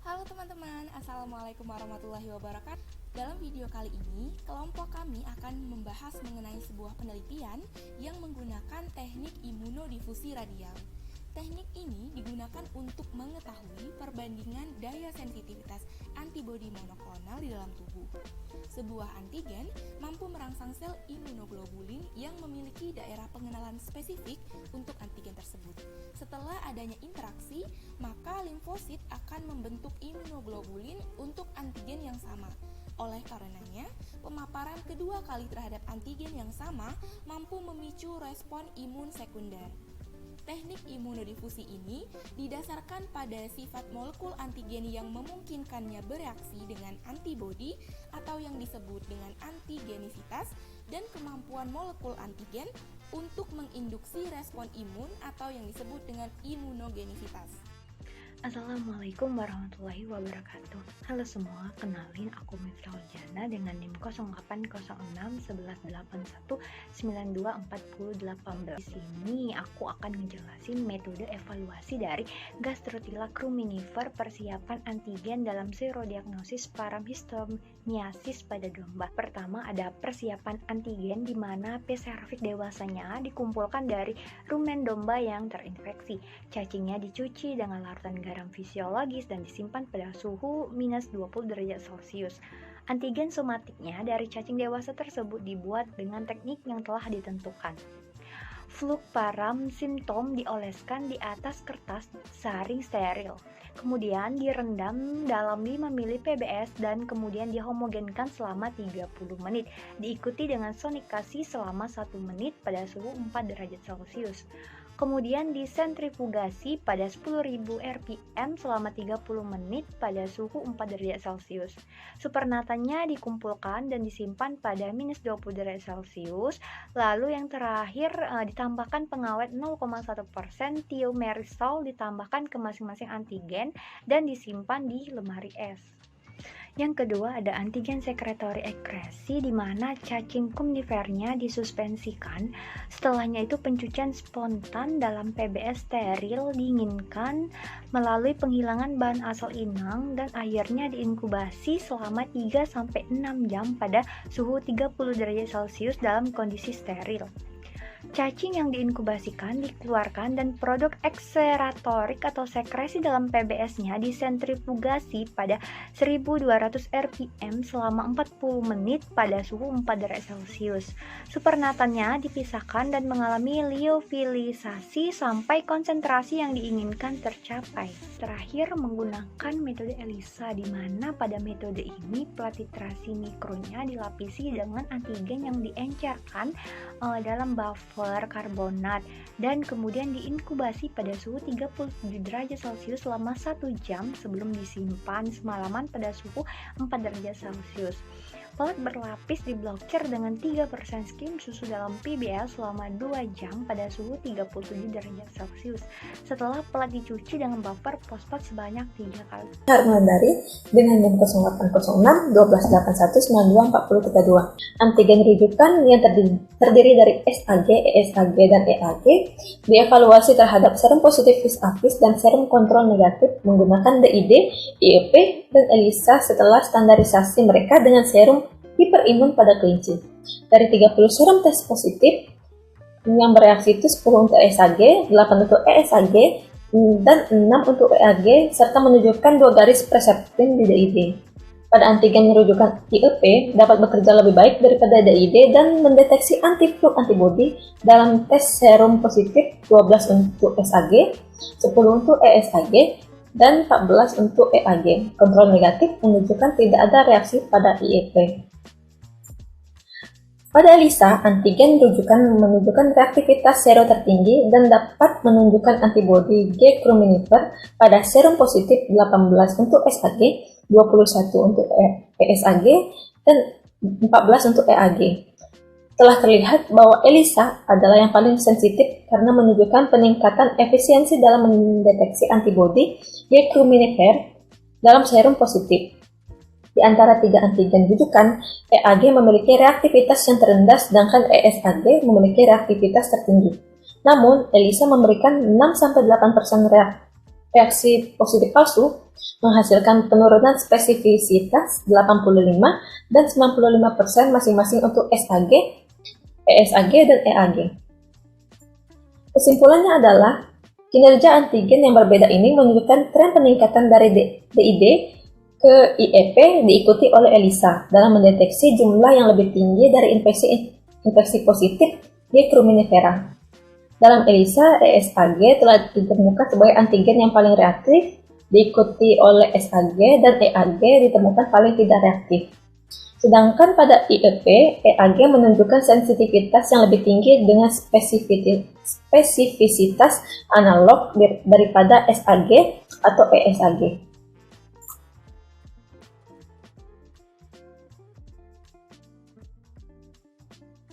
Halo teman-teman, Assalamualaikum warahmatullahi wabarakatuh. Dalam video kali ini, kelompok kami akan membahas mengenai sebuah penelitian yang menggunakan teknik imunodifusi radial. Teknik ini digunakan untuk mengetahui perbandingan daya sensitivitas antibodi monoklonal di dalam tubuh. Sebuah antigen mampu merangsang sel imunoglobulin yang memiliki daerah pengenalan spesifik untuk antigen tersebut. Setelah adanya interaksi, maka limfosit akan membentuk imunoglobulin untuk antigen yang sama. Oleh karenanya, pemaparan kedua kali terhadap antigen yang sama mampu memicu respon imun sekunder. Teknik imunodifusi ini didasarkan pada sifat molekul antigen yang memungkinkannya bereaksi dengan antibodi atau yang disebut dengan antigenisitas dan kemampuan molekul antigen untuk menginduksi respon imun atau yang disebut dengan imunogenisitas. Assalamualaikum warahmatullahi wabarakatuh. Halo semua, kenalin aku Miftahul Jana dengan NIM 08061181924018. Di sini aku akan ngejelasin metode evaluasi dari Gastrotila cruminifer persiapan antigen dalam serodiagnosis paramhistoniasis pada domba. Pertama ada persiapan antigen di mana P cervix dewasanya dikumpulkan dari rumen domba yang terinfeksi. Cacingnya dicuci dengan larutan garam fisiologis dan disimpan pada suhu minus 20 derajat Celcius. Antigen somatiknya dari cacing dewasa tersebut dibuat dengan teknik yang telah ditentukan. Fluparam simptom dioleskan di atas kertas saring steril. Kemudian direndam dalam 5 ml PBS dan kemudian dihomogenkan selama 30 menit. Diikuti dengan sonikasi selama 1 menit pada suhu 4 derajat Celcius. Kemudian disentrifugasi pada 10.000 rpm selama 30 menit pada suhu 4 derajat Celcius. Supernatanya dikumpulkan dan disimpan pada minus 20 derajat Celcius. Lalu yang terakhir ditambahkan pengawet 0,1% thiomerisol ditambahkan ke masing-masing antigen dan disimpan di lemari es. Yang kedua ada antigen sekretory ekresi di mana cacing kumnifernya disuspensikan. Setelahnya itu pencucian spontan dalam PBS steril diinginkan melalui penghilangan bahan asal inang dan akhirnya diinkubasi selama 3-6 jam pada suhu 30 derajat Celcius dalam kondisi steril. Cacing yang diinkubasikan dikeluarkan dan produk ekseratorik atau sekresi dalam PBS-nya disentrifugasi pada 1200 rpm selama 40 menit pada suhu 4 derajat Celcius. Supernatannya dipisahkan dan mengalami liofilisasi sampai konsentrasi yang diinginkan tercapai. Terakhir menggunakan metode ELISA di mana pada metode ini plat titrasi mikronya dilapisi dengan antigen yang diencerkan dalam buffer karbonat dan kemudian diinkubasi pada suhu 37 derajat Celcius selama 1 jam sebelum disimpan semalaman pada suhu 4 derajat Celcius. Pelat berlapis diblokir dengan 3% skim susu dalam PBS selama 2 jam pada suhu 37 derajat Celcius. Setelah pelat dicuci dengan buffer fosfat sebanyak 3 kali. Harmandari dengan NIM 08061281924032. Antigen rujukan yang terdiri dari SAG, ESAG, dan EAG dievaluasi terhadap serum positif vis-a-vis dan serum kontrol negatif menggunakan DID, IEP, dan ELISA setelah standarisasi mereka dengan serum hiperimun pada kelinci. Dari 30 serum tes positif yang bereaksi itu 10 untuk SAG, 8 untuk ESAG, dan 6 untuk EAG serta menunjukkan 2 garis preseptin di DID. Pada antigen rujukan IEP dapat bekerja lebih baik daripada DID dan mendeteksi anti-flu antibody dalam tes serum positif 12 untuk SAG, 10 untuk ESAG, dan 14 untuk EAG. Kontrol negatif menunjukkan tidak ada reaksi pada IEP. Pada ELISA, antigen rujukan menunjukkan reaktivitas sero tertinggi dan dapat menunjukkan antibodi G cruminifer pada serum positif 18 untuk SAG, 21 untuk ESAG, dan 14 untuk EAG. Telah terlihat bahwa ELISA adalah yang paling sensitif karena menunjukkan peningkatan efisiensi dalam mendeteksi antibodi G cruminifer dalam serum positif. Di antara 3 antigen rujukan, EAG memiliki reaktivitas yang terendah sedangkan ESAG memiliki reaktivitas tertinggi. Namun, ELISA memberikan 6-8% reaksi positif palsu menghasilkan penurunan spesifisitas 85 dan 95% masing-masing untuk SAG, ESAG, dan EAG. Kesimpulannya adalah, kinerja antigen yang berbeda ini menunjukkan tren peningkatan dari DID ke IEP diikuti oleh ELISA dalam mendeteksi jumlah yang lebih tinggi dari infeksi positif di Cruminifera. Dalam ELISA, ESAG telah ditemukan sebagai antigen yang paling reaktif, diikuti oleh SAG, dan EAG ditemukan paling tidak reaktif. Sedangkan pada IEP, EAG menunjukkan sensitivitas yang lebih tinggi dengan spesifisitas analog daripada SAG atau ESAG.